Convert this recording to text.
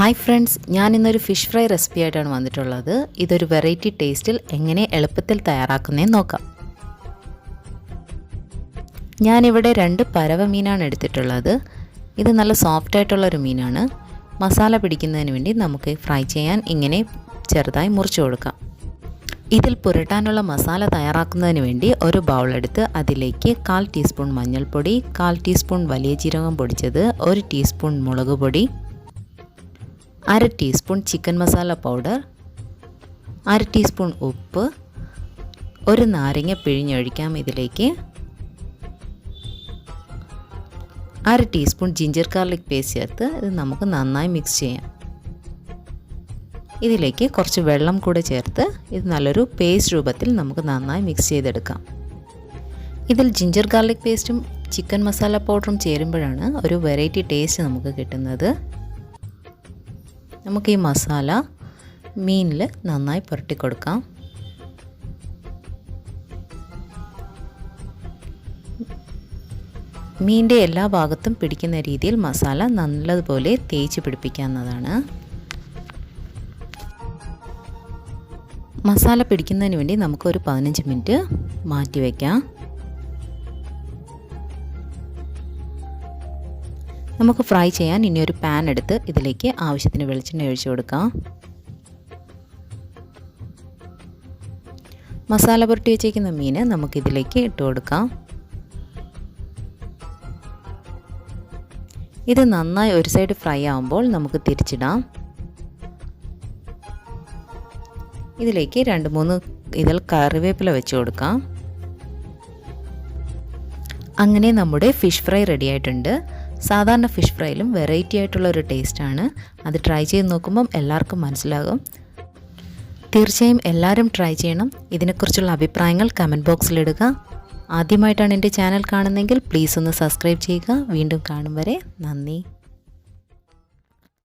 Hi friends, ഞാൻ ഇന്നൊരു fish fry recipe ആയിട്ടാണ് വന്നിട്ടുള്ളത്. ഇതൊരു വെറൈറ്റി ടേസ്റ്റിൽ എങ്ങനെ എളുപ്പത്തിൽ തയ്യാറാക്കുന്നതെന്ന് നോക്കാം. ഞാനിവിടെ 2 പരവ മീനാണ് എടുത്തിട്ടുള്ളത്. ഇത് നല്ല സോഫ്റ്റ് ആയിട്ടുള്ളൊരു മീനാണ്. മസാല പിടിക്കുന്നതിന് വേണ്ടി നമുക്ക് ഫ്രൈ ചെയ്യാൻ ഇങ്ങനെ ചെറുതായി മുറിച്ച് കൊടുക്കാം. ഇതിൽ പുരട്ടാനുള്ള മസാല തയ്യാറാക്കുന്നതിന് വേണ്ടി ഒരു ബൗൾ എടുത്ത് അതിലേക്ക് 1/4 ടീസ്പൂൺ മഞ്ഞൾപ്പൊടി, 1/4 ടീസ്പൂൺ വലിയ ജീരകം പൊടിച്ചത്, 1 ടീസ്പൂൺ മുളക് പൊടി, 1/2 teaspoon chicken masala powder, 1/2 teaspoon ഉപ്പ്, ഒരു നാരങ്ങ പിഴിഞ്ഞൊഴിക്കാം. ഇതിലേക്ക് 1/2 ടീസ്പൂൺ ജിഞ്ചർ ഗാർലിക് പേസ്റ്റ് ചേർത്ത് ഇത് നമുക്ക് നന്നായി മിക്സ് ചെയ്യാം. ഇതിലേക്ക് കുറച്ച് വെള്ളം കൂടെ ചേർത്ത് ഇത് നല്ലൊരു പേസ്റ്റ് രൂപത്തിൽ നമുക്ക് നന്നായി മിക്സ് ചെയ്തെടുക്കാം. ഇതിൽ ജിഞ്ചർ ഗാർലിക് പേസ്റ്റും ചിക്കൻ മസാല പൗഡറും ചേരുമ്പോഴാണ് ഒരു വെറൈറ്റി ടേസ്റ്റ് നമുക്ക് കിട്ടുന്നത്. നമുക്ക് ഈ മസാല മീനിൽ നന്നായി പുരട്ടി കൊടുക്കാം. മീനിൻ്റെ എല്ലാ ഭാഗത്തും പിടിക്കുന്ന രീതിയിൽ മസാല നല്ലതുപോലെ തേച്ച് പിടിപ്പിക്കാവുന്നതാണ്. മസാല പിടിക്കുന്നതിന് വേണ്ടി നമുക്കൊരു 15 മിനിറ്റ് മാറ്റി വയ്ക്കാം. നമുക്ക് ഫ്രൈ ചെയ്യാൻ ഇനി ഒരു പാൻ എടുത്ത് ഇതിലേക്ക് ആവശ്യത്തിന് വെളിച്ചെണ്ണ ഒഴിച്ചു കൊടുക്കാം. മസാല പുരട്ടി വെച്ചേക്കുന്ന മീൻ നമുക്കിതിലേക്ക് ഇട്ട് കൊടുക്കാം. ഇത് നന്നായി ഒരു സൈഡ് ഫ്രൈ ആകുമ്പോൾ നമുക്ക് തിരിച്ചിടാം. ഇതിലേക്ക് 2-3 ഇതിൽ കറിവേപ്പില വെച്ച് കൊടുക്കാം. അങ്ങനെ നമ്മുടെ ഫിഷ് ഫ്രൈ റെഡി ആയിട്ടുണ്ട്. സാധാരണ ഫിഷ് ഫ്രൈയിലും വെറൈറ്റി ആയിട്ടുള്ള ഒരു ടേസ്റ്റാണ്. അത് ട്രൈ ചെയ്ത് നോക്കുമ്പം എല്ലാവർക്കും മനസ്സിലാകും. തീർച്ചയായും എല്ലാവരും ട്രൈ ചെയ്യണം. ഇതിനെക്കുറിച്ചുള്ള അഭിപ്രായങ്ങൾ കമൻറ്റ് ബോക്സിലിടുക. ആദ്യമായിട്ടാണ് എൻ്റെ ചാനൽ കാണുന്നതെങ്കിൽ പ്ലീസ് ഒന്ന് സബ്സ്ക്രൈബ് ചെയ്യുക. വീണ്ടും കാണും വരെ നന്ദി.